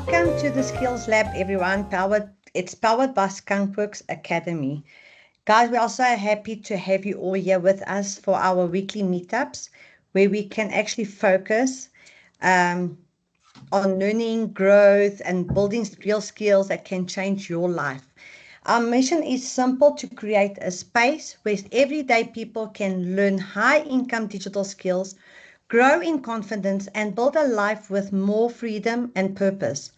Welcome to the Skills Lab, everyone. It's powered by Skunkworks Academy. Guys, we are so happy to have you all here with us for our weekly meetups, where we can actually focus on learning, growth, and building real skills that can change your life. Our mission is simple: to create a space where everyday people can learn high-income digital skills, grow in confidence, and build a life with more freedom and purpose.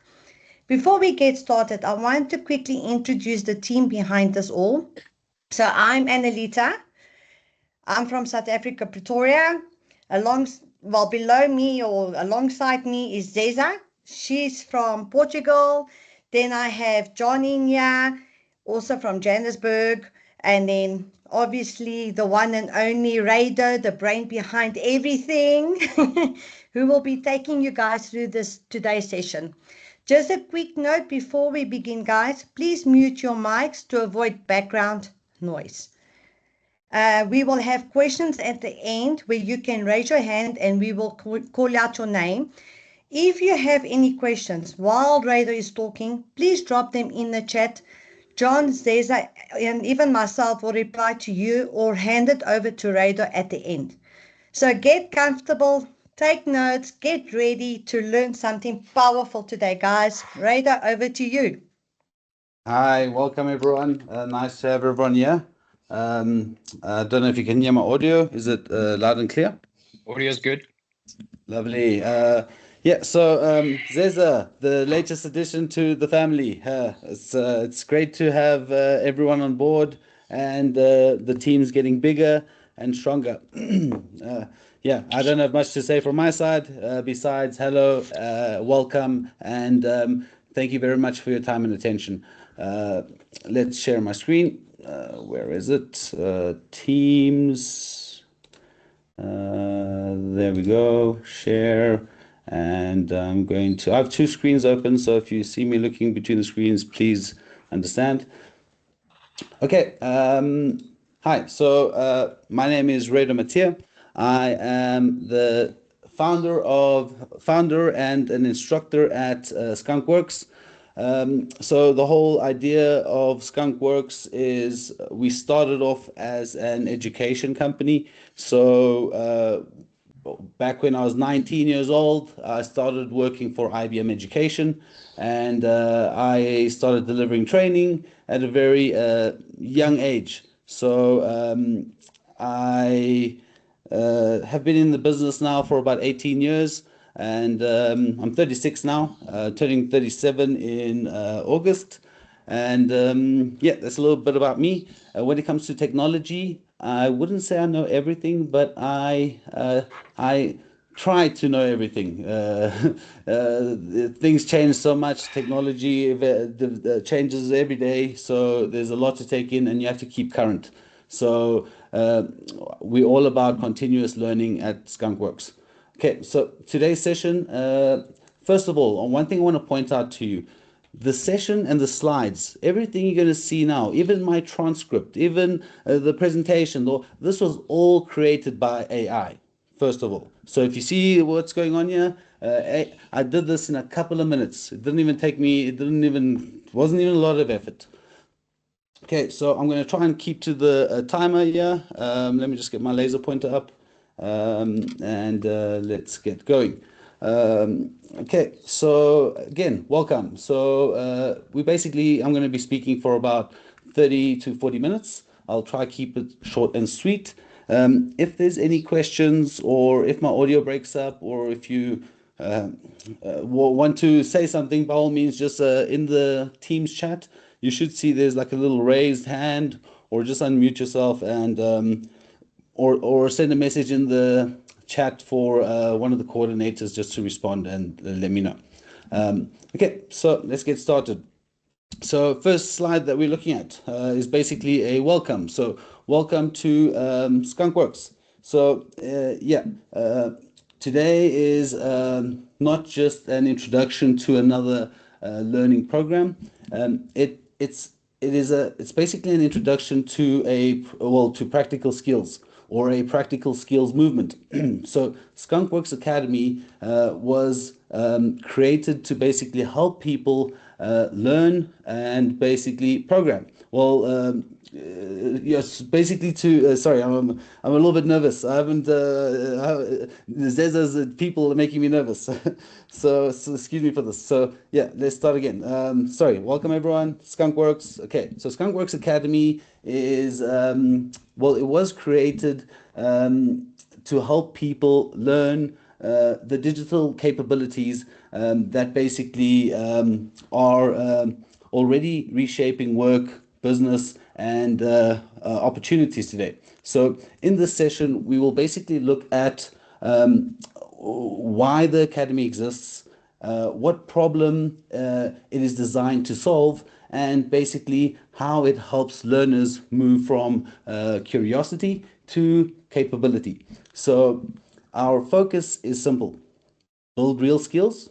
Before we get started, I want to quickly introduce the team behind us all. So I'm Analita. I'm from South Africa, Pretoria. Below me or alongside me is Zeza. She's from Portugal. Then I have John in here, also from Johannesburg. And then obviously the one and only Rado, the brain behind everything, who will be taking you guys through this today's session. Just a quick note before we begin, guys, please mute your mics to avoid background noise. We will have questions at the end where you can raise your hand and we will call out your name. If you have any questions while Rado is talking, please drop them in the chat. John, Zeza, and even myself will reply to you or hand it over to Rado at the end. So get comfortable, take notes, get ready to learn something powerful today, guys. Rado, over to you. Hi, welcome everyone. Nice to have everyone here. I don't know if you can hear my audio. Is it loud and clear? Audio is good. Lovely. Zeza, the latest addition to the family. It's great to have everyone on board, and the team's getting bigger and stronger. I don't have much to say from my side besides hello, welcome, and thank you very much for your time and attention. Let's share my screen. Where is it? Teams. There we go. Share. And I have two screens open, so if you see me looking between the screens, please understand. Okay. Hi. So my name is Rado Mattia. I am the founder and an instructor at Skunkworks. So the whole idea of Skunkworks is we started off as an education company. So back when I was 19 years old, I started working for IBM Education, and I started delivering training at a very young age. So I have been in the business now for about 18 years. And I'm 36 now, turning 37 in August. And that's a little bit about me. When it comes to technology, I wouldn't say I know everything, but I try to know everything. Things change so much. Technology changes every day, so there's a lot to take in, and you have to keep current. So we're all about continuous learning at Skunkworks. Okay, so today's session, first of all, one thing I want to point out to you, the session and the slides, everything you're going to see now, even my transcript, even the presentation, this was all created by AI, first of all. So if you see what's going on here, I did this in a couple of minutes. It didn't even take me, wasn't even a lot of effort. Okay, so I'm going to try and keep to the timer here. Let me just get my laser pointer up. Let's get going. Okay, so again, welcome. So I'm going to be speaking for about 30 to 40 minutes. I'll try to keep it short and sweet. If there's any questions, or if my audio breaks up, or if you want to say something, by all means, just in the Teams chat, you should see there's like a little raised hand, or just unmute yourself and or send a message in the chat for one of the coordinators just to respond and let me know. Okay, so let's get started. So first slide that we're looking at is basically a welcome. So welcome to Skunkworks. So today is not just an introduction to another learning program. It's basically an introduction to to practical skills. or a practical skills movement. So Skunkworks Academy was created to basically help people learn and basically program. Well, yes, basically to sorry, I'm a little bit nervous. I haven't Zeza's people are making me nervous. So excuse me for this. So yeah, let's start again. Sorry, welcome everyone. Skunkworks. Okay, so Skunkworks Academy is well, it was created to help people learn the digital capabilities that basically are already reshaping work, business, and opportunities today. So in this session, we will basically look at why the Academy exists, what problem it is designed to solve, and basically how it helps learners move from curiosity to capability. So our focus is simple: build real skills,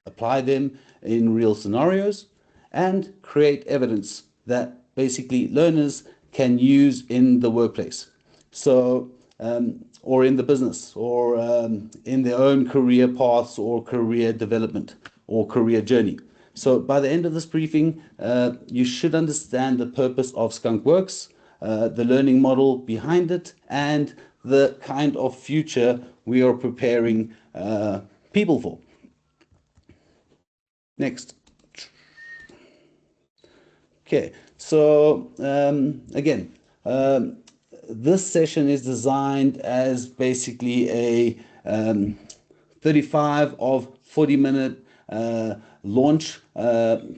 apply them in real scenarios, and create evidence that basically learners can use in the workplace. So, or in the business, or in their own career paths, or career development, or career journey. So, by the end of this briefing, you should understand the purpose of Skunkworks, the learning model behind it, and the kind of future we are preparing people for. Next. Okay, so again, this session is designed as basically a 35 of 40-minute launch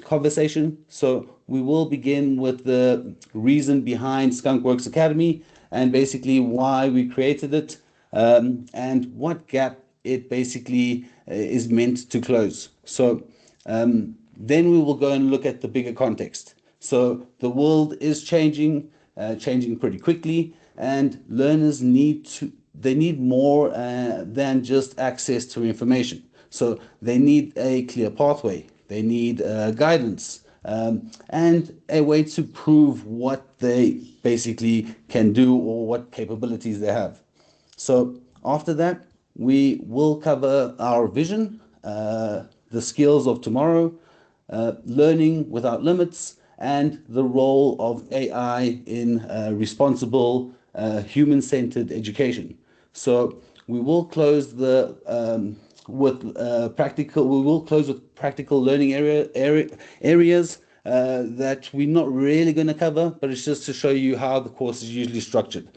conversation. So we will begin with the reason behind Skunkworks Academy and basically why we created it and what gap it basically is meant to close. So then we will go and look at the bigger context. So the world is changing pretty quickly, and learners need more than just access to information. So they need a clear pathway, they need guidance, and a way to prove what they basically can do or what capabilities they have. So after that, we will cover our vision, the skills of tomorrow, learning without limits, and the role of AI in responsible, human-centered education. So we will close with practical. We will close with practical learning areas that we're not really going to cover, but it's just to show you how the course is usually structured.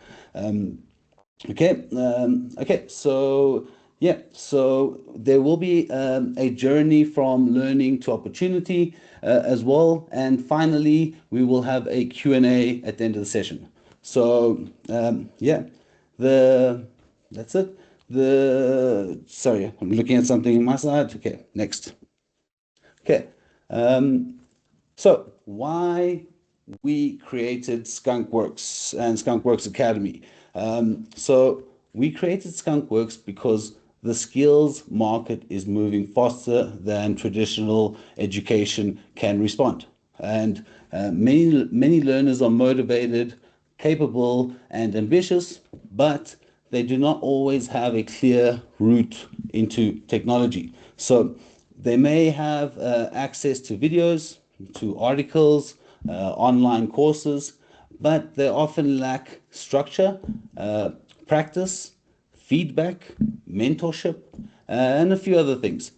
Okay, so yeah, so there will be a journey from learning to opportunity as well, and finally we will have a Q&A at the end of the session. So yeah, that's it. Sorry, I'm looking at something on my side. Okay, next. Okay, so why we created Skunkworks and Skunkworks Academy. So we created Skunkworks because the skills market is moving faster than traditional education can respond. And many learners are motivated, capable, and ambitious, but they do not always have a clear route into technology. So they may have access to videos, to articles, online courses, but they often lack structure, practice, feedback, mentorship, and a few other things.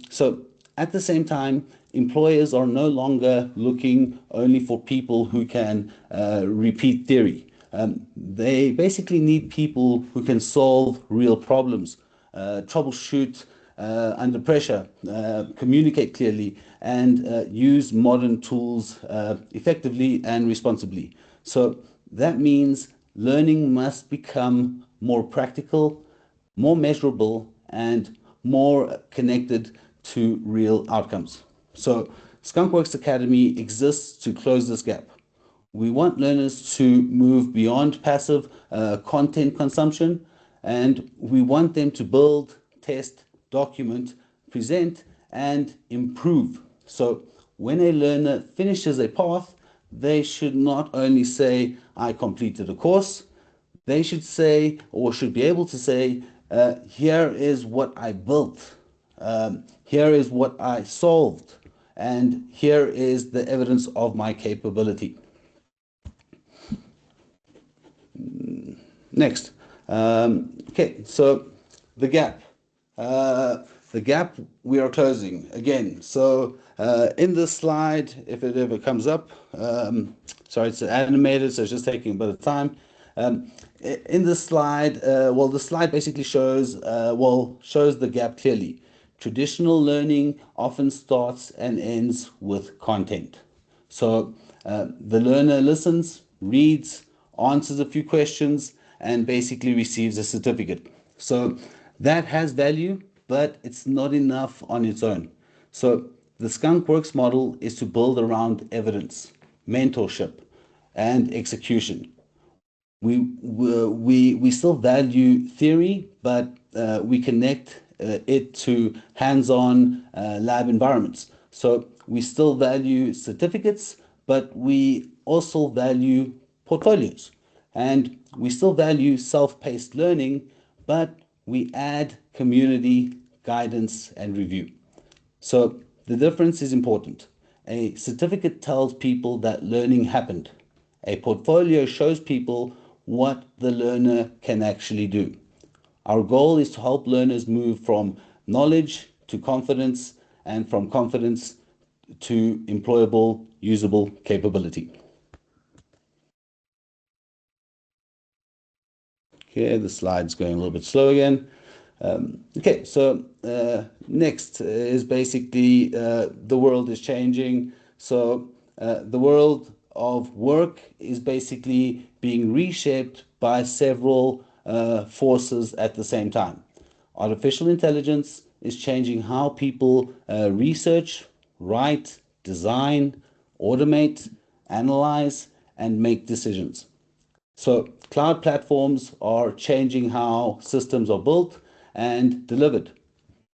So at the same time, employers are no longer looking only for people who can repeat theory. They basically need people who can solve real problems, troubleshoot under pressure, communicate clearly, and use modern tools effectively and responsibly. So that means learning must become more practical, more measurable, and more connected to real outcomes. So Skunkworks Academy exists to close this gap. We want learners to move beyond passive content consumption, and we want them to build, test, document, present, and improve. So when a learner finishes a path, they should not only say, I completed a course, They should say, or should be able to say, here is what I built, here is what I solved, and here is the evidence of my capability. Next. Okay, so the gap. The gap we are closing again. So in this slide, if it ever comes up, sorry, it's animated, so it's just taking a bit of time. In this slide, well, the slide basically shows the gap clearly. Traditional learning often starts and ends with content. So the learner listens, reads, answers a few questions, and basically receives a certificate. So that has value, but it's not enough on its own. So the Skunkworks model is to build around evidence, mentorship, and execution. We still value theory, but we connect it to hands-on lab environments. So we still value certificates, but we also value portfolios. And we still value self-paced learning, but we add community, guidance, and review. So the difference is important. A certificate tells people that learning happened. A portfolio shows people what the learner can actually do. Our goal is to help learners move from knowledge to confidence and from confidence to employable, usable capability. Okay, the slide's going a little bit slow again. Okay, so next is basically the world is changing. So the world of work is basically being reshaped by several forces at the same time. Artificial intelligence is changing how people research, write, design, automate, analyze, and make decisions. So cloud platforms are changing how systems are built and delivered.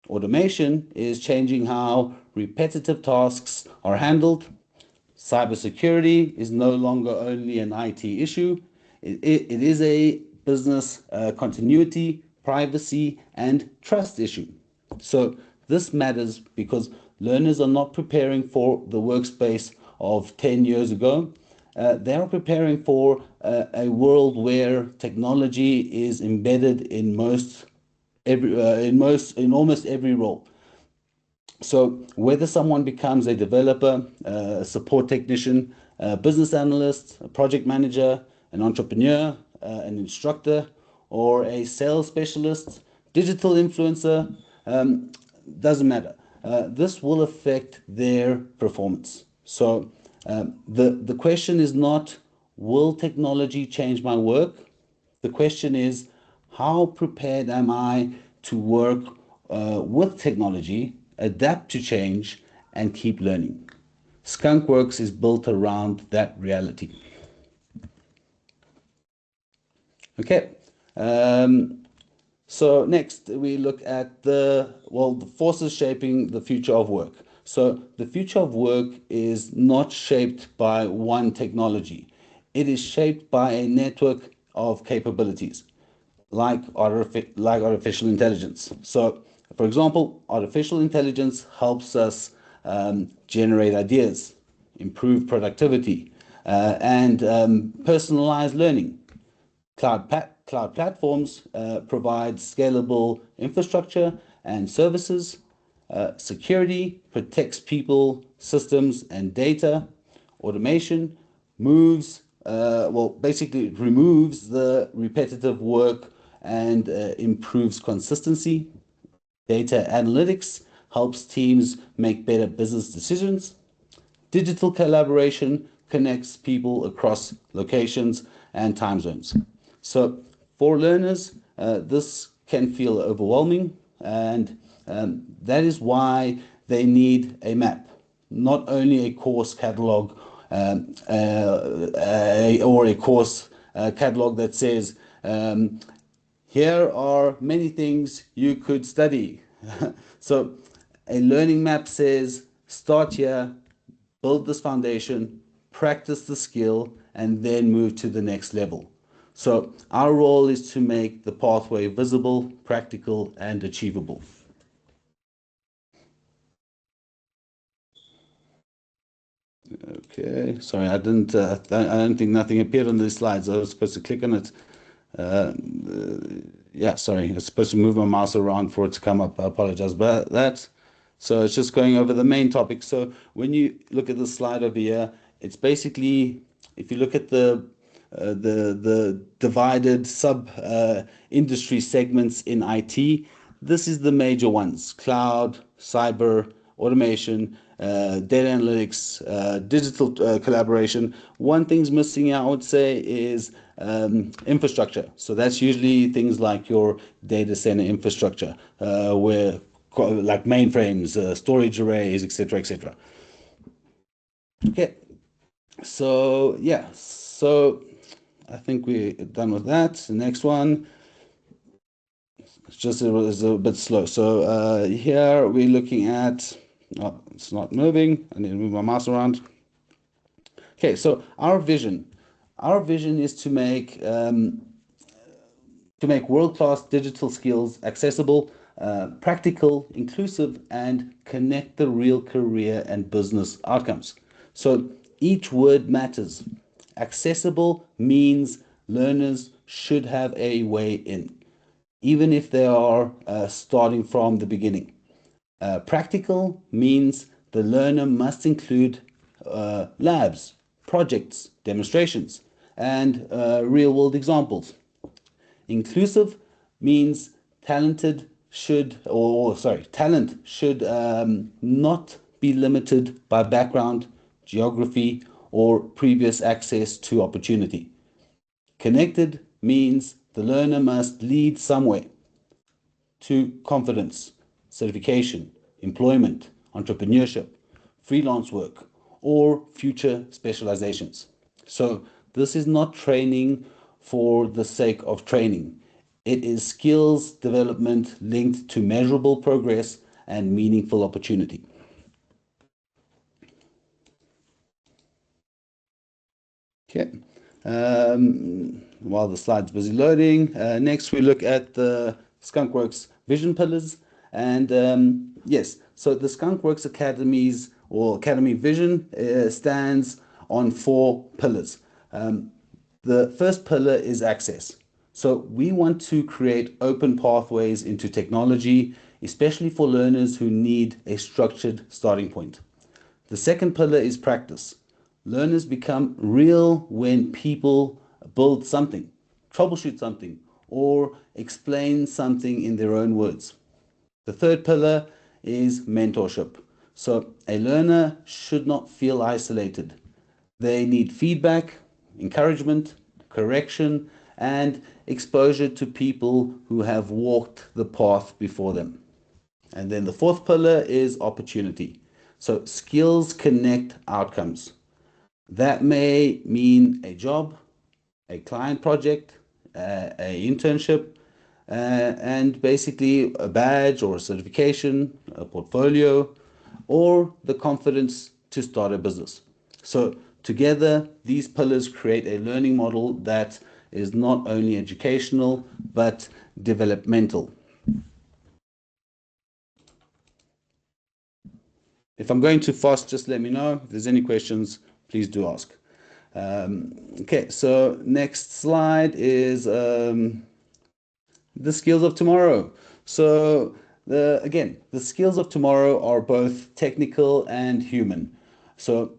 Automation is changing how repetitive tasks are handled. Cybersecurity is no longer only an IT issue. It is a business continuity, privacy, and trust issue. So this matters because learners are not preparing for the workspace of 10 years ago. They are preparing for a world where technology is embedded in almost every role. So whether someone becomes a developer, a support technician, a business analyst, a project manager, an entrepreneur, an instructor, or a sales specialist, digital influencer, doesn't matter. This will affect their performance. So the question is not, will technology change my work? The question is, how prepared am I to work with technology, adapt to change, and keep learning? Skunkworks is built around that reality. Okay. So next we look at the forces shaping the future of work. So the future of work is not shaped by one technology. It is shaped by a network of capabilities, like artificial intelligence. So, for example, artificial intelligence helps us generate ideas, improve productivity, and personalize learning. Cloud platforms provide scalable infrastructure and services. Security protects people, systems, and data. Automation basically removes the repetitive work and improves consistency. Data analytics helps teams make better business decisions. Digital collaboration connects people across locations and time zones. So for learners, this can feel overwhelming, and that is why they need a map, not only a course catalog or a course catalog that says, here are many things you could study. So a learning map says, start here, build this foundation, practice the skill, and then move to the next level. So our role is to make the pathway visible, practical, and achievable. Okay, sorry, I don't think nothing appeared on these slides. I was supposed to click on it. Yeah, sorry, I was supposed to move my mouse around for it to come up. I apologize about that. So it's just going over the main topic. So when you look at the slide over here, it's basically, if you look at the divided sub industry segments in IT, this is the major ones: cloud, cyber, automation, data analytics, digital collaboration. One thing's missing, I would say, is infrastructure. So that's usually things like your data center infrastructure, where like mainframes, storage arrays, etc., etc. Okay, so yeah, so I think we're done with that. The next one, it was a bit slow. So here we're looking at, oh, it's not moving. I need to move my mouse around. Okay, so our vision is to make world-class digital skills accessible, practical, inclusive, and connect the real career and business outcomes. So each word matters. Accessible means learners should have a way in, even if they are starting from the beginning. Practical means the learner must include labs, projects, demonstrations, and real-world examples. Inclusive means talent should not be limited by background, geography, or previous access to opportunity. Connected means the learner must lead somewhere to confidence, certification, employment, entrepreneurship, freelance work, or future specializations. So this is not training for the sake of training. It is skills development linked to measurable progress and meaningful opportunity. Okay. While the slide's busy loading, next we look at the Skunkworks vision pillars. And yes, so the Skunkworks Academy's or Academy vision stands on 4 pillars. The first pillar is access. So we want to create open pathways into technology, especially for learners who need a structured starting point. The second pillar is practice. Learners become real when people build something, troubleshoot something, or explain something in their own words. The third pillar is mentorship. So a learner should not feel isolated. They need feedback, encouragement, correction, and exposure to people who have walked the path before them. And then the fourth pillar is opportunity. So skills connect outcomes. That may mean a job, a client project, a internship, and basically a badge or a certification, a portfolio, or the confidence to start a business. So together, these pillars create a learning model that is not only educational, but developmental. If I'm going too fast, just let me know. If there's any questions, please do ask. Okay, so next slide is the skills of tomorrow. So the skills of tomorrow are both technical and human. So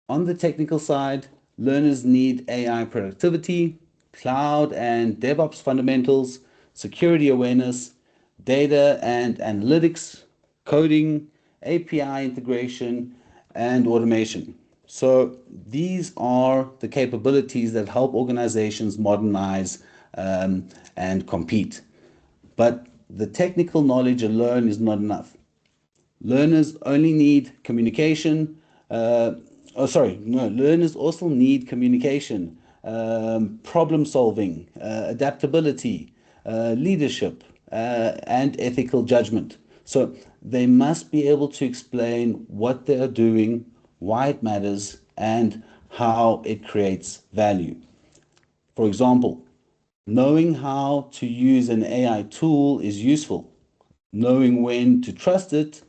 on the technical side, learners need AI productivity, cloud and DevOps fundamentals, security awareness, data and analytics, coding, API integration, and automation. So these are the capabilities that help organizations modernize and compete. But the technical knowledge alone is not enough. Learners only need communication. Learners also need communication, problem solving, adaptability, leadership, and ethical judgment. So they must be able to explain what they are doing, why it matters, and how it creates value. For example, Knowing how to use an AI tool is useful. Knowing when to trust it,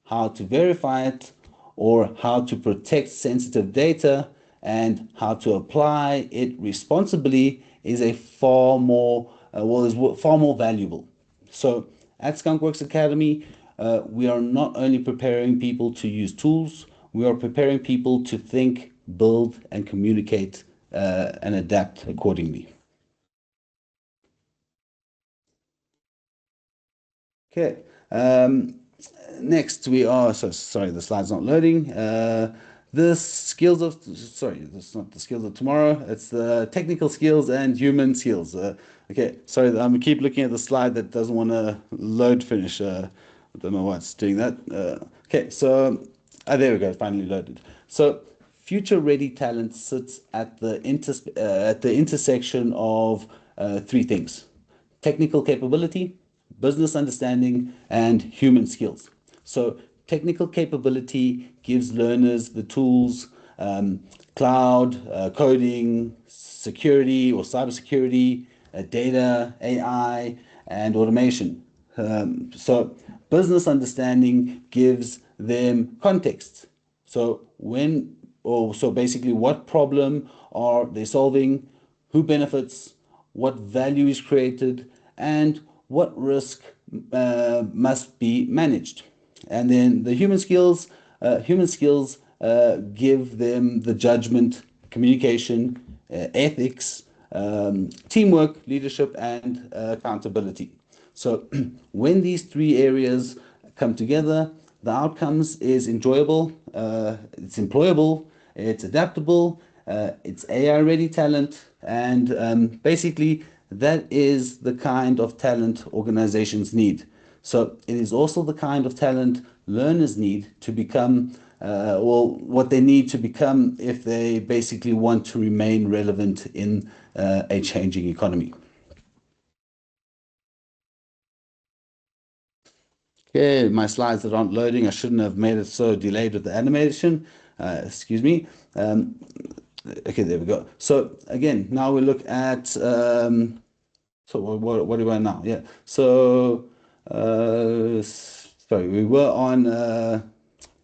how to verify it, or how to protect sensitive data and how to apply it responsibly is a far more valuable. So at Skunkworks Academy, we are not only preparing people to use tools, we are preparing people to think, build, and communicate and adapt accordingly. Okay. Next, sorry, the slide's not loading. Sorry, that's not the skills of tomorrow. It's the technical skills and human skills. Okay, sorry, I'm keep looking at the slide that doesn't want to load finish. I don't know why it's doing that. Okay, so there we go, finally loaded. So future ready talent sits at the intersection of three things: technical capability, business understanding, and human skills. So technical capability gives learners the tools, cloud, coding, security or cybersecurity, data, AI, and automation. So business understanding gives them context. So so basically, what problem are they solving? Who benefits? What value is created? And what risk must be managed? And then the human skills give them the judgment, communication, ethics, teamwork, leadership, and accountability. So when these three areas come together, the outcomes is enjoyable, it's employable, it's adaptable, it's AI ready talent, and basically that is the kind of talent organizations need. So it is also the kind of talent learners need to become, what they need to become if they basically want to remain relevant in a changing economy. Okay, my slides that aren't loading. I shouldn't have made it so delayed with the animation. Excuse me. Okay, there we go. So again, now we look at, so what do we want now? Yeah, so, sorry, we were on, yeah,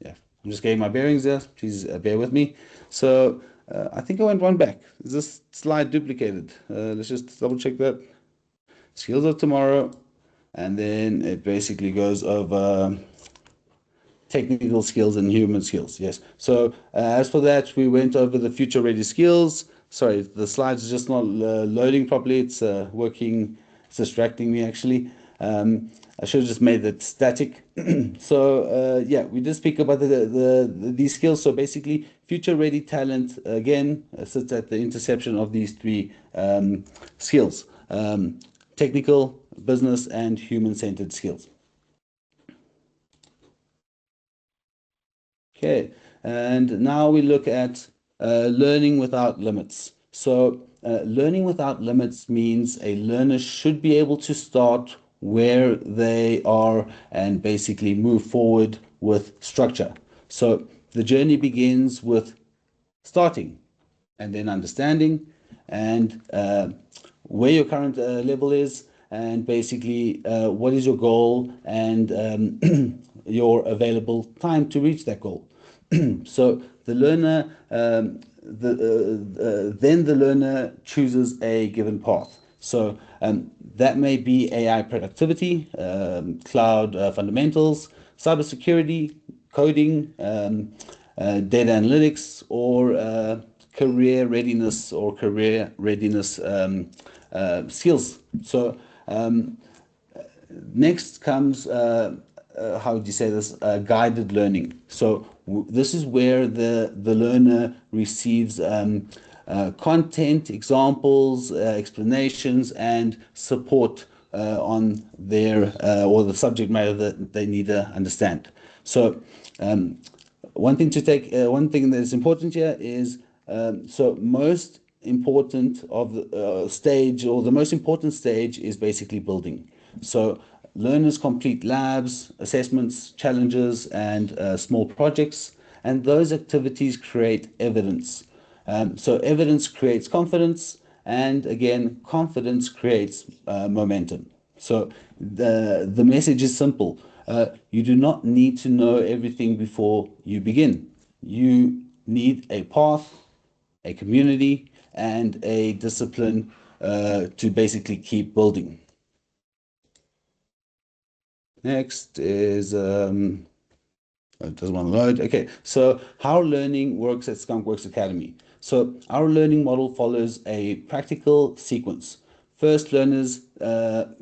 I'm just getting my bearings there. Please bear with me. So I think I went one back. Is this slide duplicated? Let's just double check that. Skills of tomorrow. And then it basically goes over technical skills and human skills. Yes. So as for that, we went over the future ready skills. Sorry, the slides are just not loading properly. It's working, it's distracting me actually. I should have just made it static. So yeah, we did speak about these skills. So basically, future ready talent again sits at the intersection of these three skills: technical, business, and human-centered skills. Okay, and now we look at learning without limits. So learning without limits means a learner should be able to start where they are and basically move forward with structure. So the journey begins with starting and then understanding and where your current level is and basically what is your goal and your available time to reach that goal. So the learner then the learner chooses a given path. So that may be AI productivity, cloud fundamentals, cybersecurity, coding, data analytics, or career readiness skills. So next comes how would you say this? Guided learning. So this is where the learner receives content, examples, explanations, and support on their or the subject matter that they need to understand. So one thing that is important here is so most important of the stage or the most important stage is basically building. So learners complete labs, assessments, challenges, and small projects, and those activities create evidence. So evidence creates confidence, And again, confidence creates momentum. So the message is simple. You do not need to know everything before you begin. You need a path, a community, and a discipline to basically keep building. Next is it doesn't want to load. Okay, so how learning works at Skunkworks Academy. So our learning model follows a practical sequence. First, learners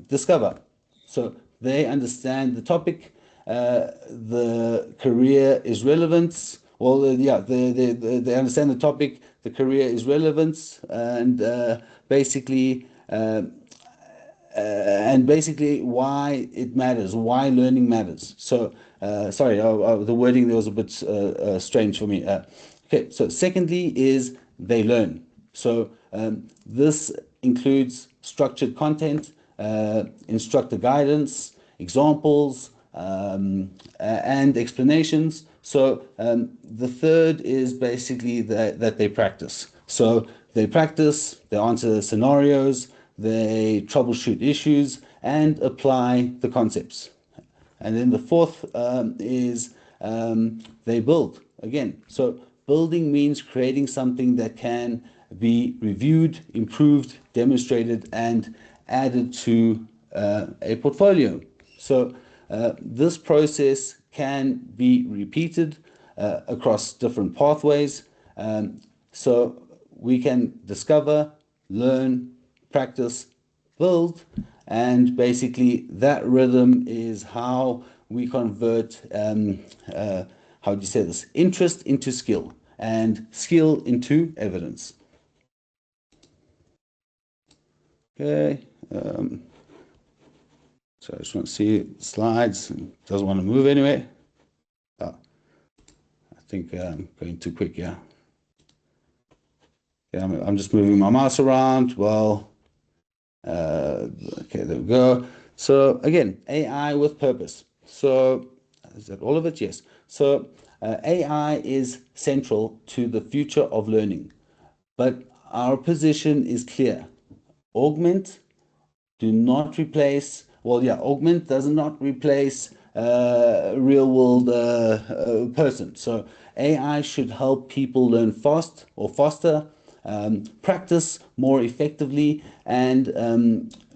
discover. So they understand the topic, the career is relevant. Well, they understand the topic, the career is relevant, and basically why it matters, why learning matters. So, sorry, the wording there was a bit strange for me. Okay, so secondly is they learn. So this includes structured content, instructor guidance, examples, and explanations. So the third is basically that they practice. So they practice, they answer scenarios, they troubleshoot issues, and apply the concepts. And then the fourth is they build again. So building means creating something that can be reviewed, improved, demonstrated, and added to a portfolio. So this process can be repeated across different pathways. So we can discover, learn, practice, build, and basically that rhythm is how we convert, how do you say this, interest into skill and skill into evidence. Okay. So I just want to see slides. It doesn't want to move anyway. Oh, I think I'm going too quick, yeah. Yeah, I'm just moving my mouse around. Well, okay, there we go. So again, AI with purpose. So is that all of it? Yes. So AI is central to the future of learning, but our position is clear. Augment, do not replace. Well, yeah, augment does not replace real world person. So AI should help people learn fast or faster, practice more effectively, and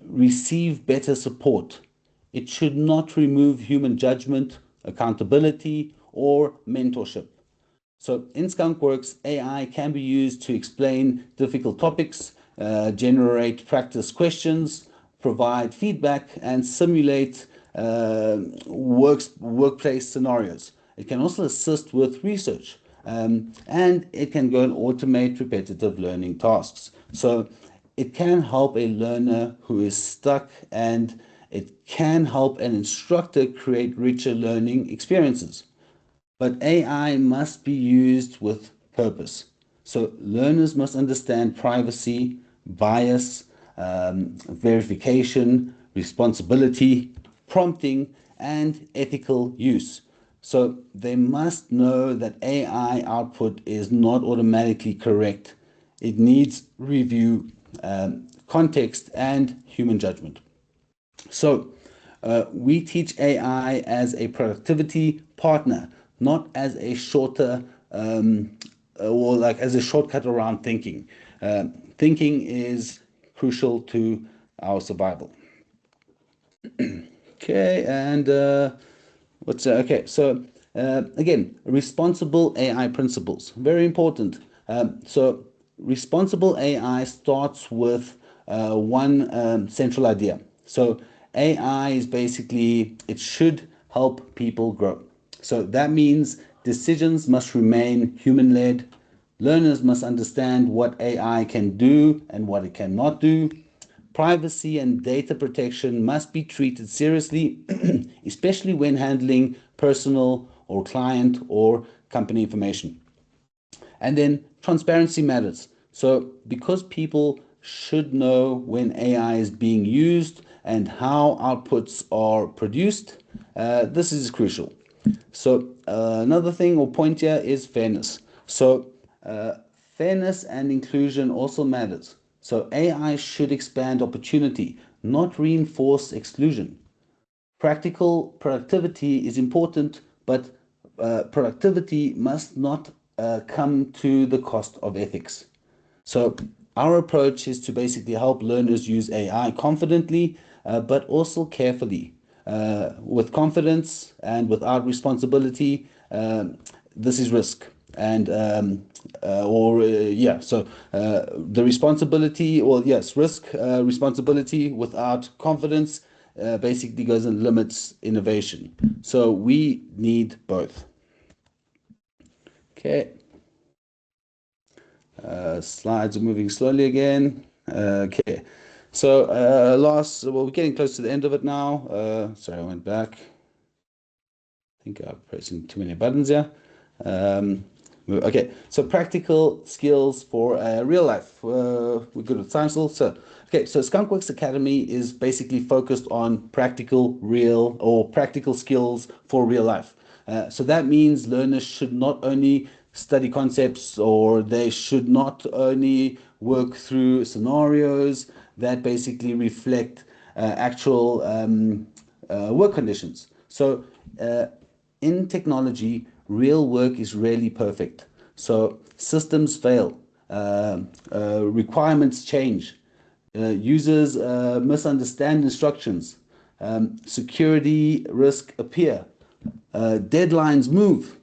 receive better support. It should not remove human judgment, accountability, or mentorship. So in Skunkworks, AI can be used to explain difficult topics, generate practice questions, provide feedback, and simulate workplace scenarios. It can also assist with research, and it can go and automate repetitive learning tasks. So it can help a learner who is stuck, and it can help an instructor create richer learning experiences. But AI must be used with purpose. So learners must understand privacy, bias, verification, responsibility, prompting, and ethical use. So they must know that AI output is not automatically correct. It needs review, context, and human judgment. So we teach AI as a productivity partner, not as a shorter or like as a shortcut around thinking. Thinking is crucial to our survival. Okay, and okay? So again, responsible AI principles, very important. So responsible AI starts with one central idea. So AI is basically, it should help people grow. So that means decisions must remain human-led. Learners must understand what AI can do and what it cannot do. Privacy and data protection must be treated seriously, especially when handling personal or client or company information. And then transparency matters. So because people should know when AI is being used and how outputs are produced, this is crucial. So another thing or point here is fairness. So fairness and inclusion also matters. So AI should expand opportunity, not reinforce exclusion. Practical productivity is important, but productivity must not come to the cost of ethics. So our approach is to basically help learners use AI confidently, but also carefully. With confidence and without responsibility, this is risk. And the responsibility, or yes, risk, responsibility without confidence basically goes and limits innovation. So we need both. Okay. Slides are moving slowly again. Okay. So we're getting close to the end of it now. Sorry, I went back. I think I'm pressing too many buttons here. Okay, so practical skills for real life. We're good with time still. So Skunkworks Academy is basically focused on practical skills for real life. So that means learners should not only study concepts, or they should not only work through scenarios that basically reflect actual work conditions. So in technology, real work is rarely perfect. So systems fail, requirements change, users misunderstand instructions, security risk appear, deadlines move,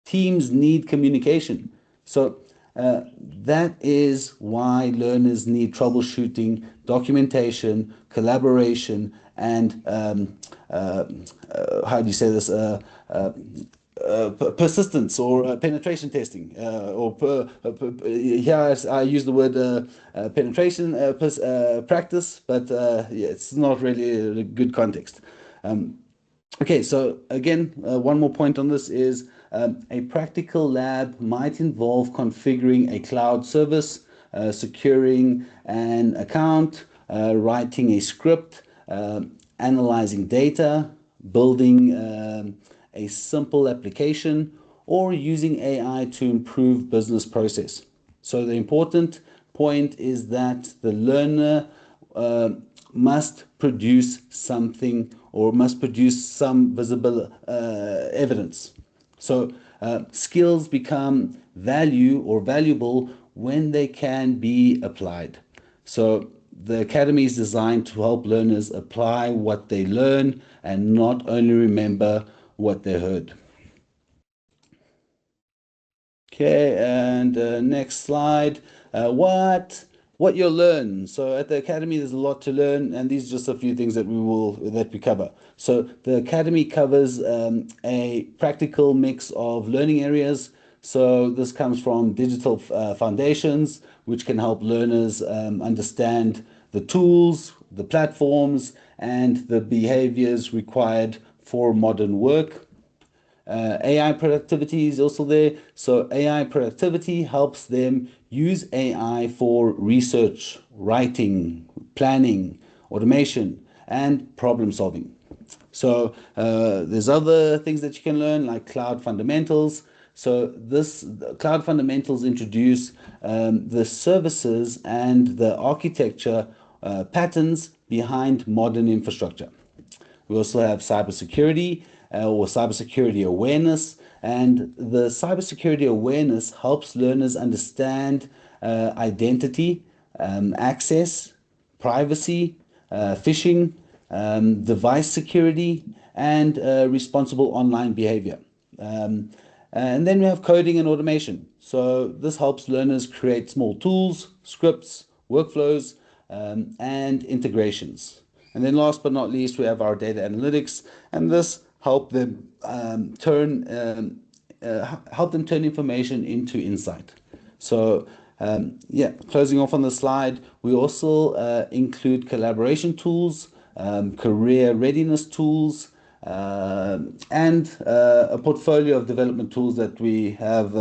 teams need communication. So that is why learners need troubleshooting, documentation, collaboration, and how do you say this? Persistence, or penetration testing, here I use the word penetration practice, but yeah, it's not really a good context. Okay, so again, one more point on this is a practical lab might involve configuring a cloud service, securing an account, writing a script, analyzing data, building a simple application, or using AI to improve business process. So the important point is that the learner must produce something, or must produce some visible evidence. So skills become valuable when they can be applied. So the academy is designed to help learners apply what they learn and not only remember what they heard. Okay, and next slide. What you'll learn. So at the academy, there's a lot to learn, and these are just a few things that we cover. So the academy covers a practical mix of learning areas. So this comes from digital foundations, which can help learners understand the tools, the platforms, and the behaviors required for modern work. AI productivity is also there. So AI productivity helps them use AI for research, writing, planning, automation, and problem solving. So there's other things that you can learn, like cloud fundamentals. So this cloud fundamentals introduce the services and the architecture patterns behind modern infrastructure. We also have cybersecurity, or cybersecurity awareness, and the cybersecurity awareness helps learners understand identity, access, privacy, phishing, device security, and responsible online behavior. And then we have coding and automation. So this helps learners create small tools, scripts, workflows, and integrations. And then last but not least, we have our data analytics, and this help them turn information into insight. So closing off on the slide, we also include collaboration tools, career readiness tools, and a portfolio of development tools that we have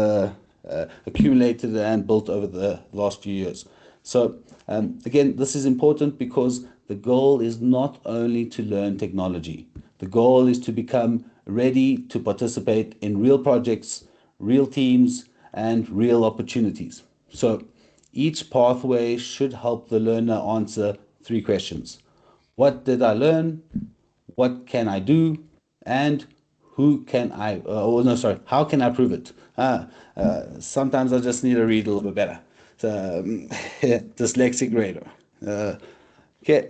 accumulated and built over the last few years. So again, this is important because the goal is not only to learn technology. The goal is to become ready to participate in real projects, real teams, and real opportunities. So Each pathway should help the learner answer 3 questions. What did I learn? What can I do? And how can I prove it? Sometimes I just need to read a little bit better. So, dyslexic radar. Okay,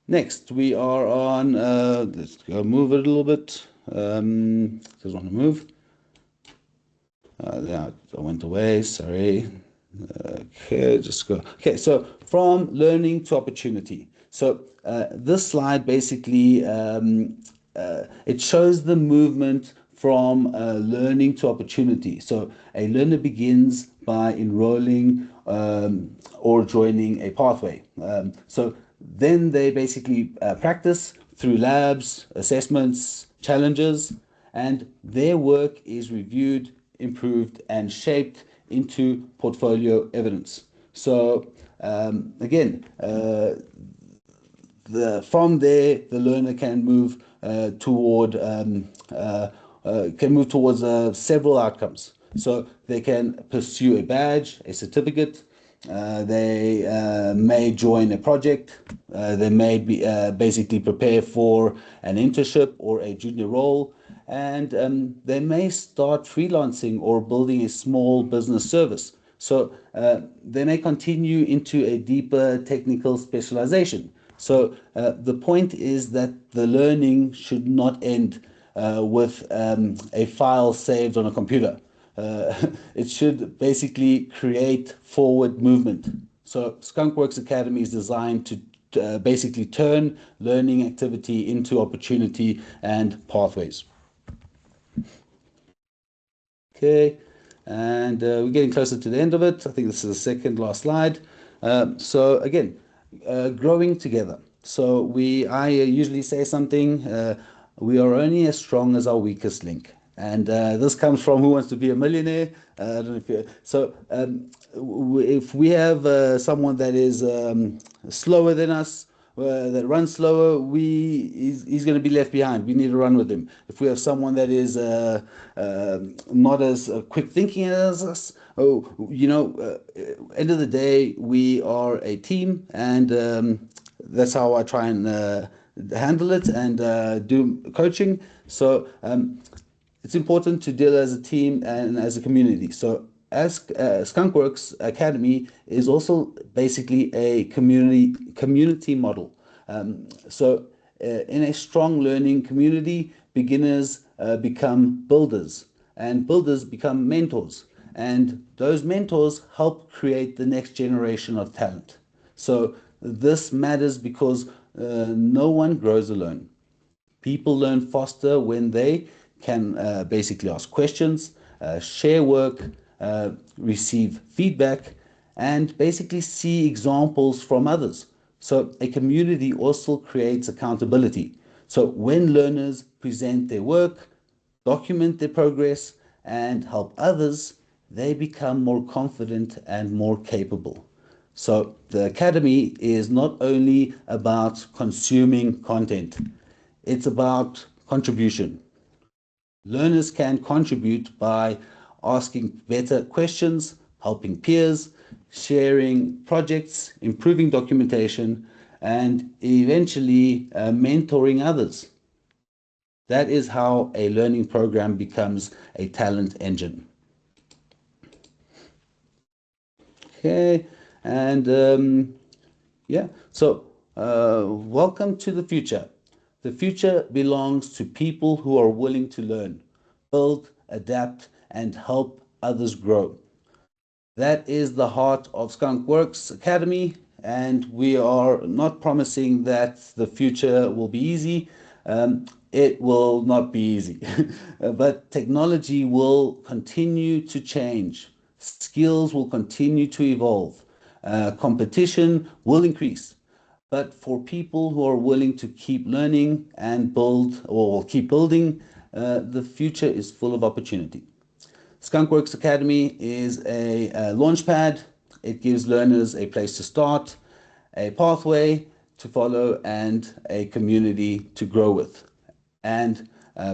next we are on, let's go move it a little bit. Just want to move. Yeah, I went away, sorry. Okay, just go. Okay, so from learning to opportunity. So this slide basically it shows the movement from learning to opportunity. So a learner begins by enrolling or joining a pathway. So then they basically practice through labs, assessments, challenges, and their work is reviewed, improved, and shaped into portfolio evidence. So again, from there, the learner can move towards several outcomes. So they can pursue a badge, a certificate. They may join a project. They may basically prepare for an internship or a junior role, and they may start freelancing or building a small business service. So they may continue into a deeper technical specialization. So the point is that the learning should not end with a file saved on a computer. It should basically create forward movement. So Skunkworks Academy is designed to basically turn learning activity into opportunity and pathways. Okay, and we're getting closer to the end of it. I think this is the second last slide. So again, growing together. So I usually say something, we are only as strong as our weakest link. And this comes from Who Wants to Be a Millionaire? I don't know if if we have someone that is slower than us, that runs slower, he's going to be left behind. We need to run with him. If we have someone that is not as quick thinking as us, end of the day, we are a team, and that's how I try and handle it and do coaching. So it's important to deal as a team and as a community. So as Skunkworks Academy is also basically a community model. In a strong learning community, beginners become builders, and builders become mentors, and those mentors help create the next generation of talent. So this matters because no one grows alone. People learn faster when they can basically ask questions, share work, receive feedback, and basically see examples from others. So a community also creates accountability. So when learners present their work, document their progress, and help others, they become more confident and more capable. So the Academy is not only about consuming content, it's about contribution. Learners can contribute by asking better questions, helping peers, sharing projects, improving documentation, and eventually mentoring others. That is how a learning program becomes a talent engine. Okay, and yeah, so welcome to the future. The future belongs to people who are willing to learn, build, adapt, and help others grow. That is the heart of Skunkworks Academy, and we are not promising that the future will be easy. It will not be easy, but technology will continue to change. Skills will continue to evolve. Competition will increase. But for people who are willing to keep learning and build or keep building, the future is full of opportunity. Skunkworks Academy is a launch pad. It gives learners a place to start, a pathway to follow, and a community to grow with, and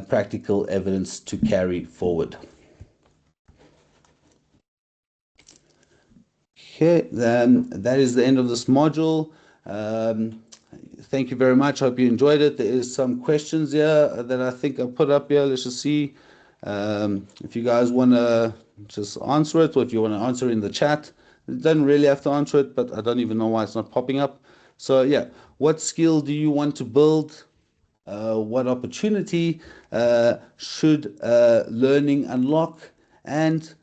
practical evidence to carry forward. Okay, then that is the end of this module. Um, Thank you very much. Hope you enjoyed it. There is some questions here that I think I'll put up here. Let's just see if you guys want to just answer it, or if you want to answer in the chat. You don't really have to answer it, but I don't even know why it's not popping up. So yeah, what skill do you want to build? What opportunity should learning unlock? And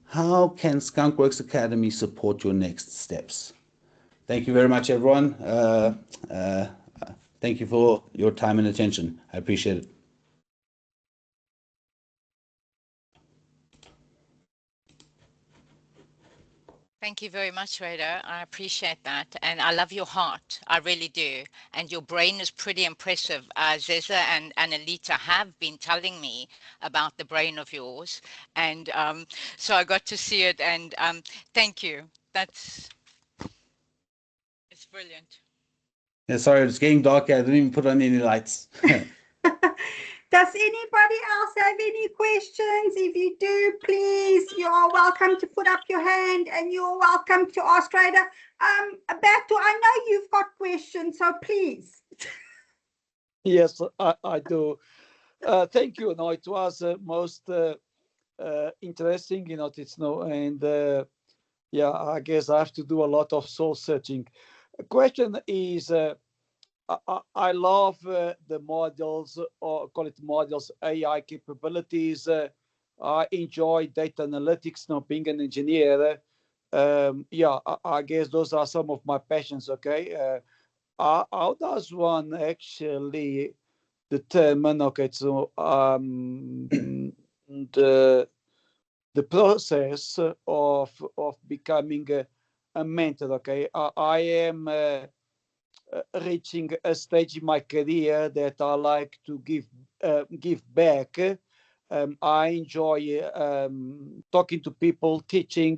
how can Skunkworks Academy support your next steps? Thank you very much, everyone. Uh, Thank you for your time and attention. I appreciate it. Thank you very much, Rado. I appreciate that. And I love your heart. I really do. And your brain is pretty impressive. Zeza and Analita have been telling me about the brain of yours. And so I got to see it. And thank you. It's brilliant. Yeah, sorry, it's getting dark. I didn't even put on any lights. Does anybody else have any questions? If you do, please, you are welcome to put up your hand and you're welcome to ask Rada. Berto, I know you've got questions, so please. Yes, I do. Thank you. No, it was most interesting, and yeah, I guess I have to do a lot of soul searching. The question is, I love the models, or call it models, AI capabilities. I enjoy data analytics, being an engineer. Yeah, I guess those are some of my passions. Okay, how does one actually determine? Okay, so the process of becoming a mentor. Okay, I am reaching a stage in my career that I like to give back. I enjoy talking to people, teaching.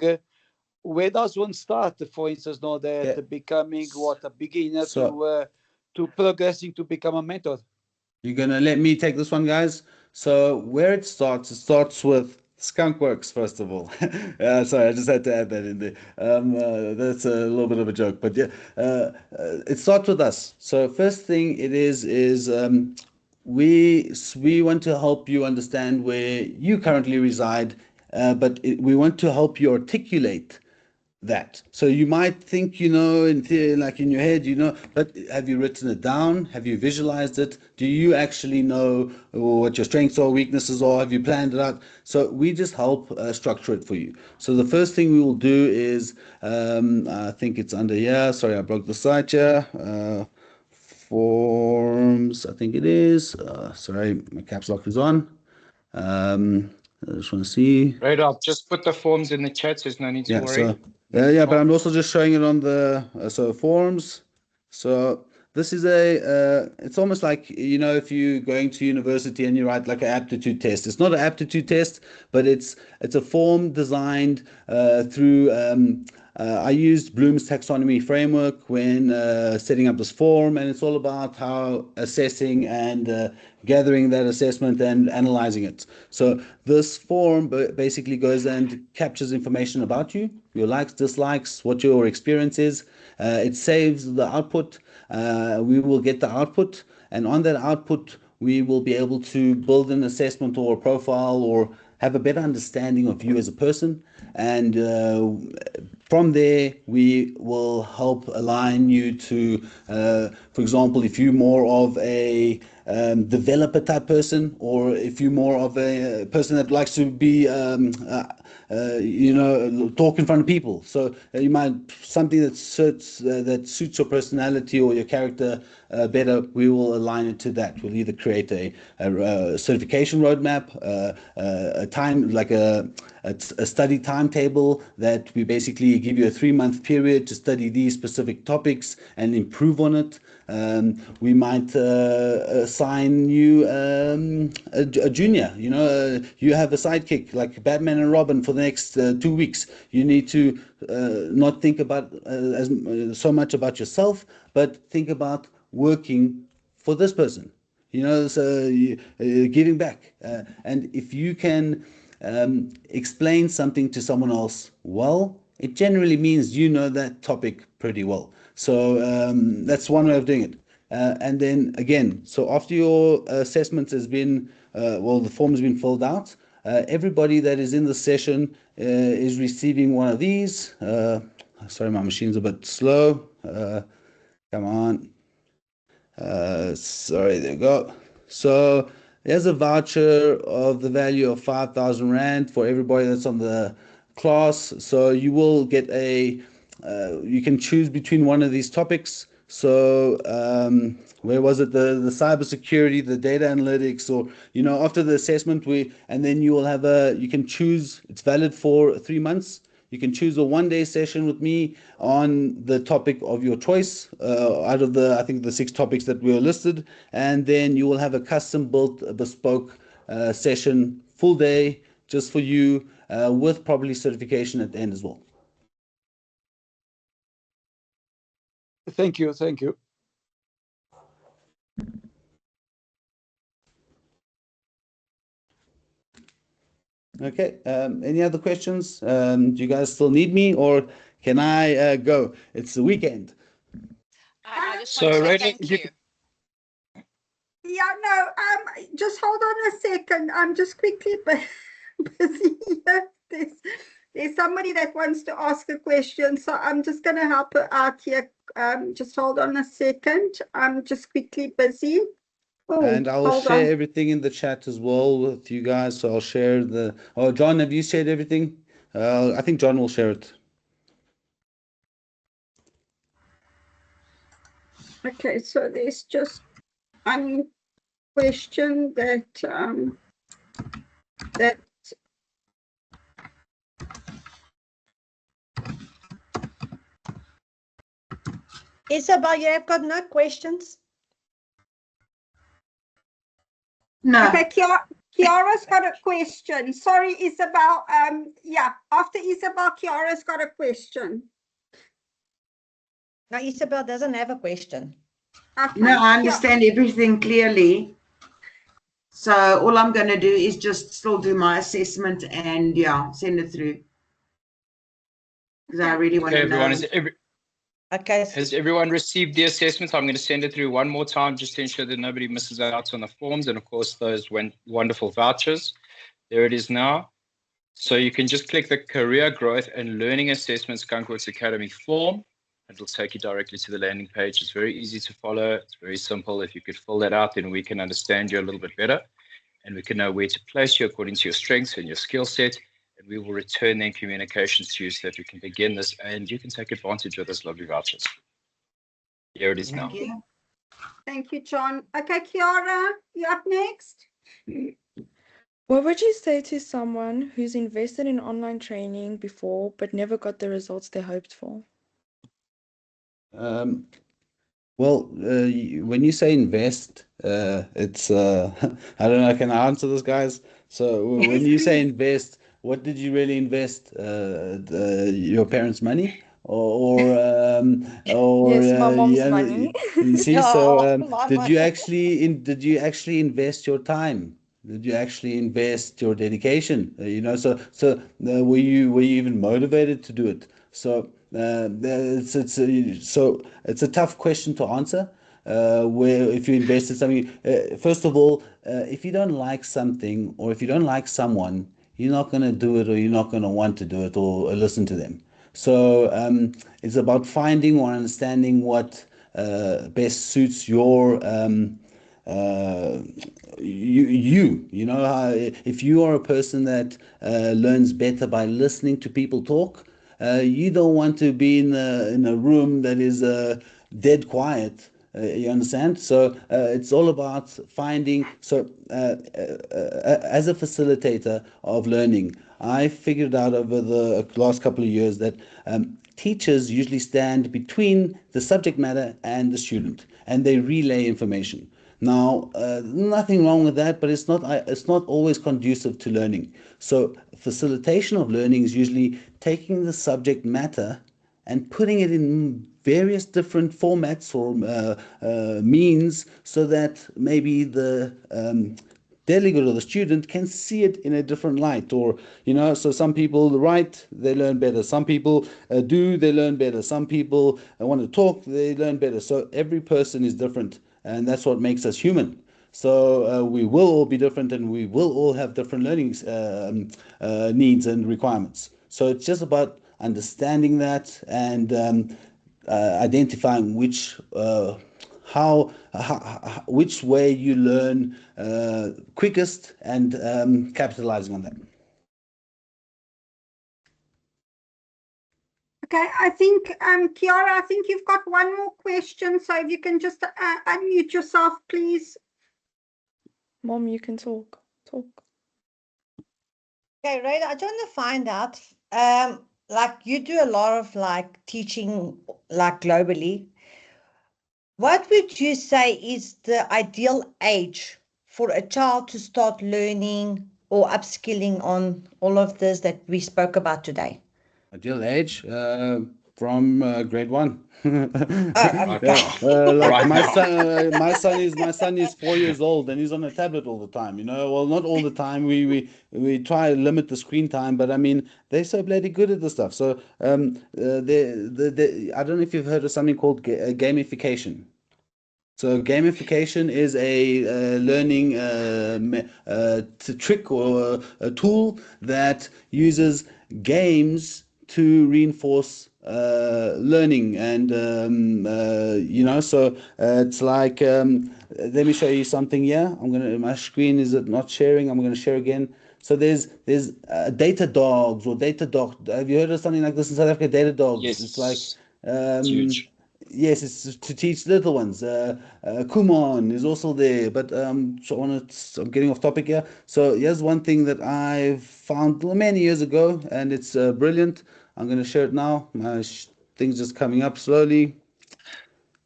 Where does one start? For instance, know that becoming a beginner to progressing to become a mentor. You're gonna let me take this one, guys. So where it starts with Skunkworks, first of all. Sorry, I just had to add that in there. That's a little bit of a joke, but yeah, it starts with us. So first thing it is we want to help you understand where you currently reside, but we want to help you articulate that. So you might think, in theory, like in your head, but have you written it down? Have you visualized it? Do you actually know what your strengths or weaknesses are? Have you planned it out? So we just help structure it for you. So the first thing we will do is, I think it's under here. Sorry, I broke the site here. Forms, I think it is. Sorry, my caps lock is on. I just want to see. Right up. Just put the forms in the chat. There's no need to worry. So but I'm also just showing it on the forms. So this is it's almost like, if you're going to university and you write like an aptitude test. It's not an aptitude test, but it's a form designed through I used Bloom's taxonomy framework when setting up this form, and it's all about how assessing and gathering that assessment and analyzing it. So this form basically goes and captures information about you, your likes, dislikes, what your experience is. It saves the output. We will get the output, and on that output, we will be able to build an assessment or a profile or have a better understanding of you as a person. And from there, we will help align you to, for example, if you're more of a developer type person, or if you're more of a person that likes to be, talk in front of people. So you might, something that suits your personality or your character better, we will align it to that. We'll either create a certification roadmap, a time, like a study timetable that we basically give you a 3-month period to study these specific topics and improve on it. We might assign you a junior. You have a sidekick like Batman and Robin for the next 2 weeks. You need to not think about so much about yourself, but think about working for this person. So giving back. And if you can explain something to someone else well, it generally means you know that topic pretty well. So that's one way of doing it. And then again, so after your assessment has been, the form has been filled out, everybody that is in the session is receiving one of these. Sorry, my machine's a bit slow. Come on. Sorry, there we go. So there's a voucher of the value of 5,000 Rand for everybody that's on the class. So you will get you can choose between one of these topics. So where was it? The cybersecurity, the data analytics, or after the assessment, and then you will have you can choose. It's valid for 3 months. You can choose a one-day session with me on the topic of your choice out of I think the 6 topics that were listed, and then you will have a custom-built, bespoke session, full day, just for you, with probably certification at the end as well. Thank you. Thank you. Okay. Any other questions? Do you guys still need me, or can I go? It's the weekend. I just want to say thank you. Yeah, no, just hold on a second. I'm just quickly busy here. There's somebody that wants to ask a question, so I'm just going to help her out here. Just hold on a second. I'm just quickly busy. And I'll share everything in the chat as well with you guys. So I'll share John, have you shared everything? I think John will share it. Okay, so there's just one question that Isabel, you have got no questions? No. Okay, Kiara's got a question. Sorry, Isabel. Yeah, after Isabel, Kiara's got a question. No, Isabel doesn't have a question. Okay. No, I understand everything clearly. So all I'm going to do is just still do my assessment and send it through. Because I really want to know. Has everyone received the assessment? I'm going to send it through one more time just to ensure that nobody misses out on the forms and, of course, those wonderful vouchers. There it is now. So you can just click the Career Growth and Learning Assessment Skunkworks Academy form. It will take you directly to the landing page. It's very easy to follow. It's very simple. If you could fill that out, then we can understand you a little bit better, and we can know where to place you according to your strengths and your skill set. And we will return then communications to you so that we can begin this and you can take advantage of those lovely vouchers. Here it is now. Thank you, John. Okay, Kiara, you up next? What would you say to someone who's invested in online training before but never got the results they hoped for? When you say invest, it's I don't know, can I answer this, guys? So when you say invest, what did you really invest? Your parents' money, or yes, my mom's money. You see, so did you actually invest your time? Did you actually invest your dedication? Were you even motivated to do it? So it's a tough question to answer. Where if you invested something, first of all, if you don't like something or if you don't like someone, you're not going to do it, or you're not going to want to do it or listen to them. So it's about finding or understanding what best suits your if you are a person that learns better by listening to people talk, you don't want to be in a room that is dead quiet. You understand? So it's all about finding. So as a facilitator of learning, I figured out over the last couple of years that teachers usually stand between the subject matter and the student, and they relay information. Now, nothing wrong with that, but it's not always conducive to learning. So facilitation of learning is usually taking the subject matter and putting it in various different formats or means, so that maybe the delegate or the student can see it in a different light, or so some people write, they learn better. Some people they learn better. Some people want to talk, they learn better. So every person is different, and that's what makes us human. So we will all be different, and we will all have different learning needs and requirements. So it's just about understanding that and identifying which way you learn quickest, and capitalizing on that. Okay, I think, Kiara, I think you've got one more question. So if you can just unmute yourself, please. Mom, you can talk. Okay, Ray, I just want to find out, like you do a lot of like teaching, like globally. What would you say is the ideal age for a child to start learning or upskilling on all of this that we spoke about today? Ideal age from grade 1. Okay. Like my son is 4 years old, and he's on a tablet all the time. Well, not all the time. We try to limit the screen time, but I mean they're so bloody good at the stuff. So I don't know if you've heard of something called gamification. So gamification is a learning trick or a tool that uses games to reinforce learning, and so it's like, let me show you something here. My screen is not sharing. I'm gonna share again. So there's data dogs or data dog. Have you heard of something like this in South Africa? Data dogs. Yes, It's like it's huge. yes, it's to teach little ones. Kumon is also there, but I'm getting off topic here. So here's one thing that I've found many years ago, and it's brilliant. I'm going to share it now. My thing's just coming up slowly.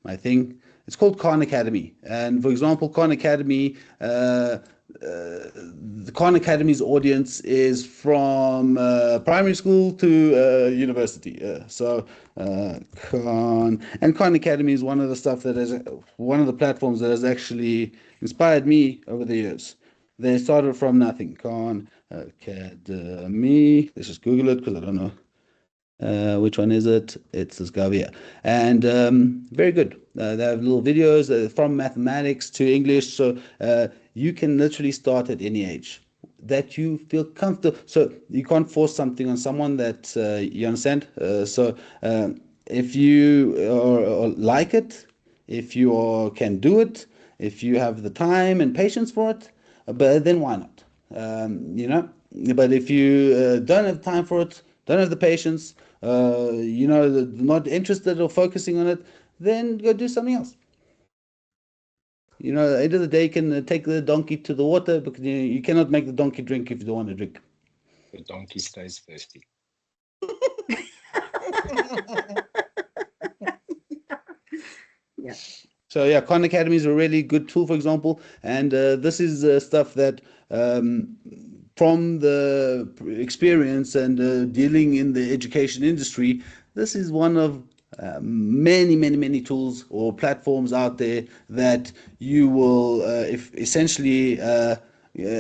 My thing. It's called Khan Academy, and for example, Khan Academy. The Khan Academy's audience is from primary school to university. Khan Academy is one of the platforms that has actually inspired me over the years. They started from nothing. Khan Academy. Let's just Google it because I don't know. Which one is it? It's this guy here. And very good. They have little videos from mathematics to English. So you can literally start at any age that you feel comfortable. So you can't force something on someone that you understand. If you like it, if you can do it, if you have the time and patience for it, but then why not? But if you don't have time for it, don't have the patience, not interested or focusing on it, then go do something else. At the end of the day, you can take the donkey to the water, but you cannot make the donkey drink if you don't want to drink. The donkey stays thirsty. Yeah. So yeah, Khan Academy is a really good tool, for example, and this is stuff that from the experience and dealing in the education industry, this is one of many tools or platforms out there that you will essentially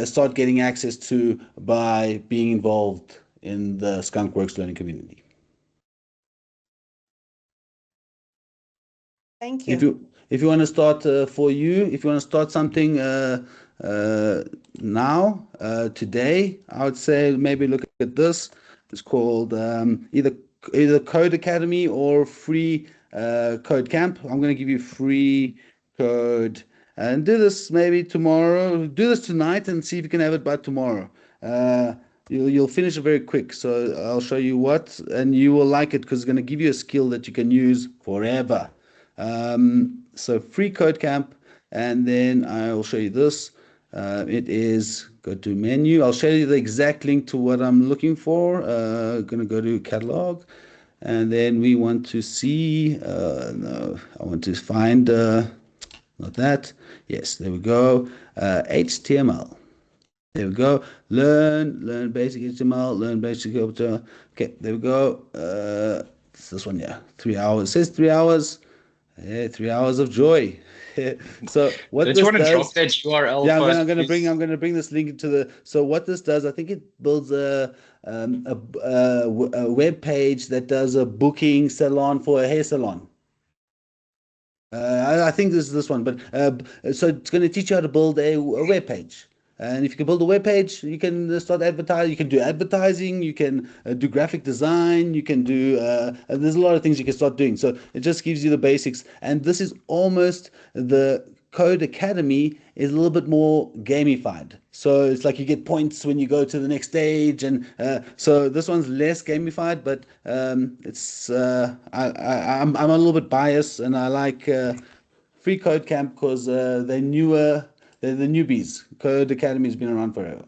start getting access to by being involved in the Skunkworks learning community. Thank you. If you want to start if you want to start something now, today, I would say maybe look at this. It's called either Code Academy or Free Code Camp. I'm going to give you free code and do this maybe tomorrow. Do this tonight and see if you can have it by tomorrow. You'll finish it very quick. So I'll show you what, and you will like it because it's going to give you a skill that you can use forever. So free code camp, and then I'll show you this. It is go to menu. I'll show you the exact link to what I'm looking for. Gonna go to catalog, and then we want to see. No, I want to find not that. Yes, there we go. HTML. There we go. Learn basic HTML. Learn basic HTML. Okay, there we go. It's this one, yeah. 3 hours. It says 3 hours. Yeah, 3 hours of joy. So what Don't this you want to drop does, that URL yeah, for us, I'm gonna please? bring this link into the. So what this does, I think it builds a web page that does a booking salon for a hair salon. I think this one, but so it's going to teach you how to build a web page. And if you can build a web page, you can start advertising. You can do advertising. You can do graphic design. You can do. There's a lot of things you can start doing. So it just gives you the basics. And this is almost the Code Academy is a little bit more gamified. So it's like you get points when you go to the next stage, and so this one's less gamified, but it's I'm a little bit biased, and I like Free Code Camp because they're newer, they're the newbies. Code Academy has been around forever.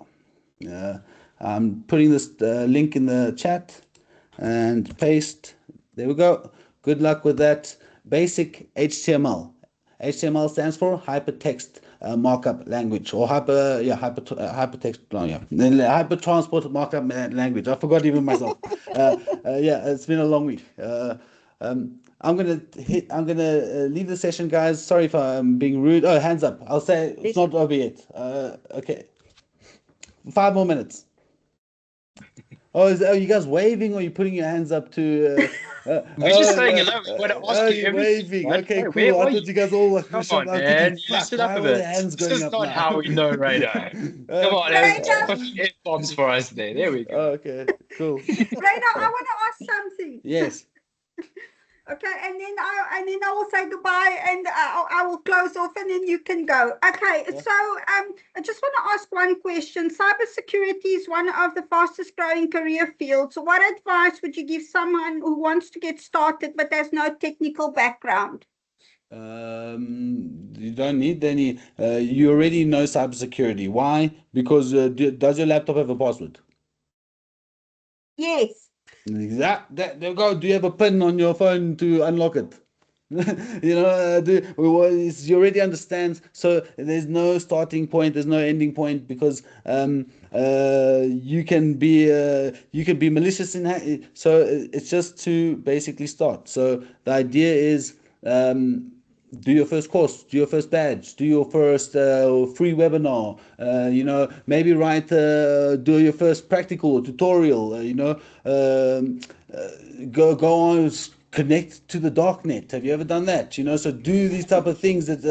I'm putting this link in the chat and paste. There we go. Good luck with that. Basic HTML. HTML stands for hypertext markup language, or hypertext, hyper transport markup language. I forgot even myself. Yeah, it's been a long week. I'm gonna leave the session, guys. Sorry if I'm being rude. Oh, hands up. I'll say it's not over yet. Okay, 5 more minutes. Oh, are you guys waving, or are you putting your hands up to? We're just saying hello. We want to ask you you're everything. waving. Right? Okay, Hey, cool. I are thought you? you guys all. Come I'm on, thinking, man. fuck, Listen why up are a all the bit. hands This going is up not now? how we know radar. Come on, Radar, F-bombs for us there. There we go. Okay, cool. Radar, I want to ask something. Yes. Okay, and then I will say goodbye, and I will close off, and then you can go. Okay, Yeah. so I just want to ask one question. Cybersecurity is one of the fastest growing career fields. So what advice would you give someone who wants to get started but has no technical background? You don't need any. You already know cybersecurity. Why? Because does your laptop have a password? Yes. There you go. Do you have a pin on your phone to unlock it? You know, you already understand. So there's no starting point. There's no ending point because you can be malicious in. So it's just to basically start. So the idea is. Do your first course, do your first badge, do your first free webinar, maybe do your first practical or tutorial, go on, connect to the darknet. Have you ever done that? So do these type of things that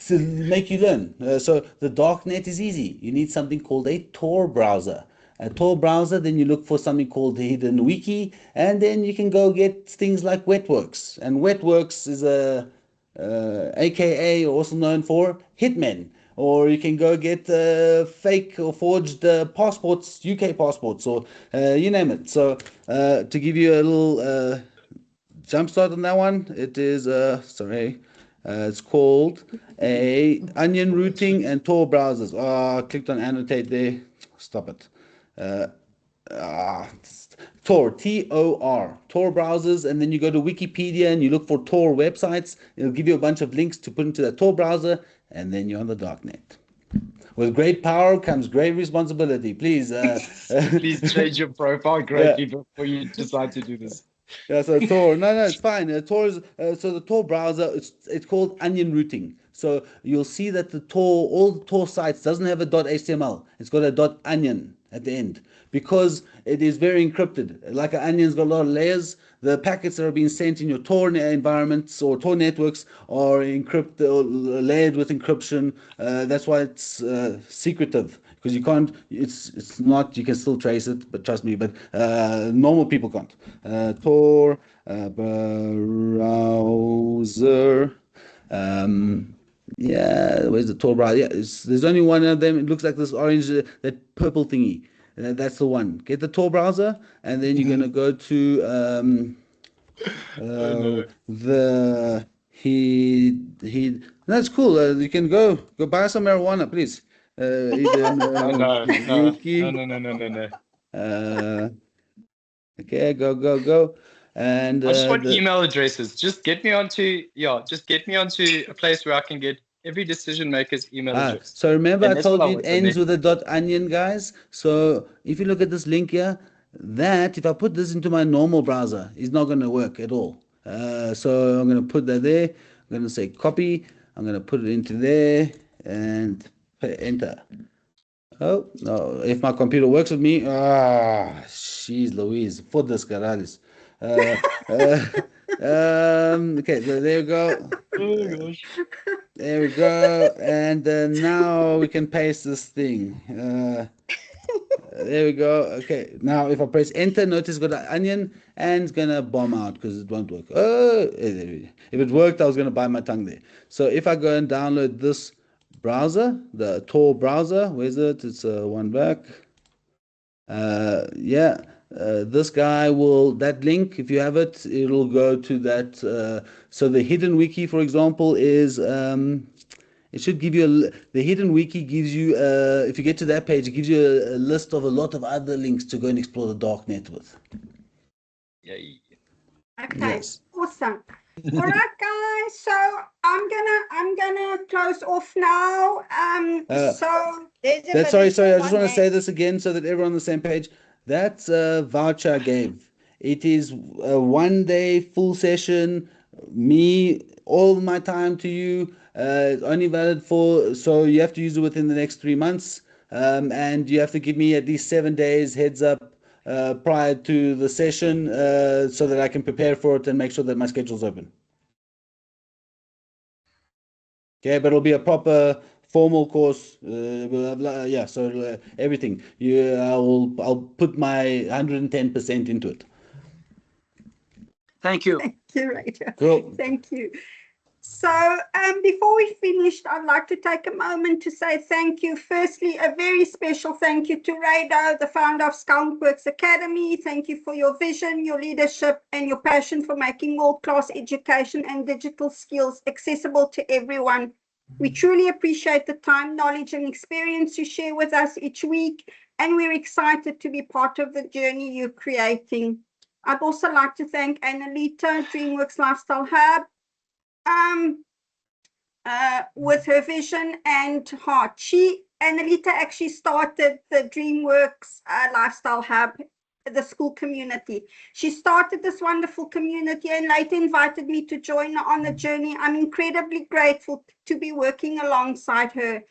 to make you learn. So the darknet is easy. You need something called a Tor browser. A Tor browser, then you look for something called the hidden wiki, and then you can go get things like Wetworks. And Wetworks is AKA, also known for hitmen. Or you can go get fake or forged passports, UK passports, or you name it. So to give you a little jump start on that one, it is it's called onion routing and Tor browsers. I clicked on annotate there. Stop it. Uh, Tor, Tor, Tor browsers, and then you go to Wikipedia and you look for Tor websites. It'll give you a bunch of links to put into that Tor browser, and then you're on the darknet. With great power comes great responsibility. Please, Please change your profile greatly before you decide to do this. Yeah, so Tor, no, it's fine. Tor is so the Tor browser. It's called onion routing. So you'll see that all the Tor sites doesn't have a .html. It's got a .onion at the end because it is very encrypted. Like an onion's got a lot of layers. The packets that are being sent in your Tor environments or Tor networks are encrypted or layered with encryption. That's why it's secretive. Because you can't, it's not, you can still trace it, but trust me, but normal people can't. Tor browser. Yeah, where's the Tor browser? Yeah, there's only one of them. It looks like this orange, that purple thingy. That's the one. Get the Tor browser, and then you're gonna go to the he. That's cool. You can go buy some marijuana, please. No. Okay, go. And I just want email addresses. Just get me onto a place where I can get every decision maker's email address. So remember, And I told all you want it from ends there. with a .onion, guys. So if you look at this link here, that if I put this into my normal browser, is not going to work at all. So I'm going to put that there. I'm going to say copy. I'm going to put it into there and enter. Oh, no. If my computer works with me, jeez Louise, for this caralhos. Okay, so there we go. Oh gosh. There we go. And now we can paste this thing. There we go. Okay, now if I press enter, notice got an onion and it's gonna bomb out because it won't work. Oh, if it worked, I was gonna bite my tongue there. So if I go and download this browser, the Tor browser, where's it? It's one back. Yeah, this guy will, that link, if you have it, it'll go to that. So the hidden wiki, for example, is it should give you the hidden wiki gives you if you get to that page, it gives you a list of a lot of other links to go and explore the dark net with. Yay. Okay, Yes. awesome. All right, guys. So I'm gonna close off now. So Sorry, I just want to say this again so that everyone's on the same page. That's a voucher I gave. It is a 1 day full session. Me, all my time to you. It's only valid so you have to use it within the next 3 months. And you have to give me at least 7 days heads up prior to the session so that I can prepare for it and make sure that my schedule's open. Okay, but it'll be a proper formal course. Blah, blah, yeah, so everything. I'll put my 110% into it. Thank you. thank you, Rachel. Cool. Thank you. So before we finished, I'd like to take a moment to say thank you. Firstly, a very special thank you to Rado, the founder of DreamWorx Academy. Thank you for your vision, your leadership, and your passion for making world-class education and digital skills accessible to everyone. We truly appreciate the time, knowledge, and experience you share with us each week, and we're excited to be part of the journey you're creating. I'd also like to thank Analita, DreamWorx Lifestyle Hub, with her vision and heart. Analita actually started the DreamWorx Lifestyle Hub, the Skool community. She started this wonderful community and later invited me to join her on the journey. I'm incredibly grateful to be working alongside her.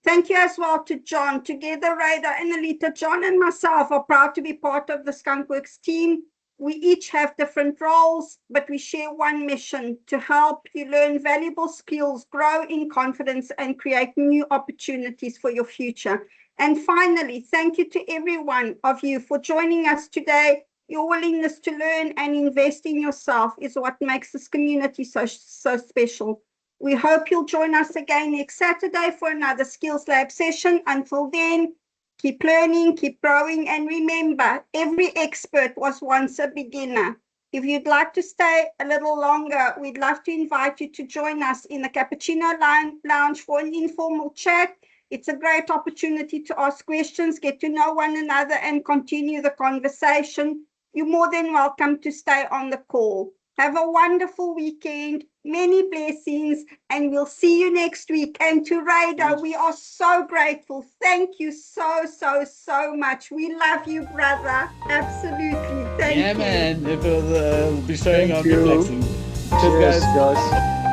Thank you as well to John. Together, Rada, Analita, John, and myself are proud to be part of the DreamWorx team. We each have different roles, but we share one mission: to help you learn valuable skills, grow in confidence, and create new opportunities for your future. And finally, thank you to every one of you for joining us today. Your willingness to learn and invest in yourself is what makes this community so special. We hope you'll join us again next Saturday for another Skills Lab session. Until then, keep learning, keep growing, and remember, every expert was once a beginner. If you'd like to stay a little longer, we'd love to invite you to join us in the Cappuccino Lounge for an informal chat. It's a great opportunity to ask questions, get to know one another, and continue the conversation. You're more than welcome to stay on the call. Have a wonderful weekend, many blessings, and we'll see you next week. And to Rado, we are so grateful. Thank you so much. We love you, brother. Absolutely. Thank you. Yeah, man. It will be showing Thank on you. reflexing. Cheers, Cheers, guys. guys.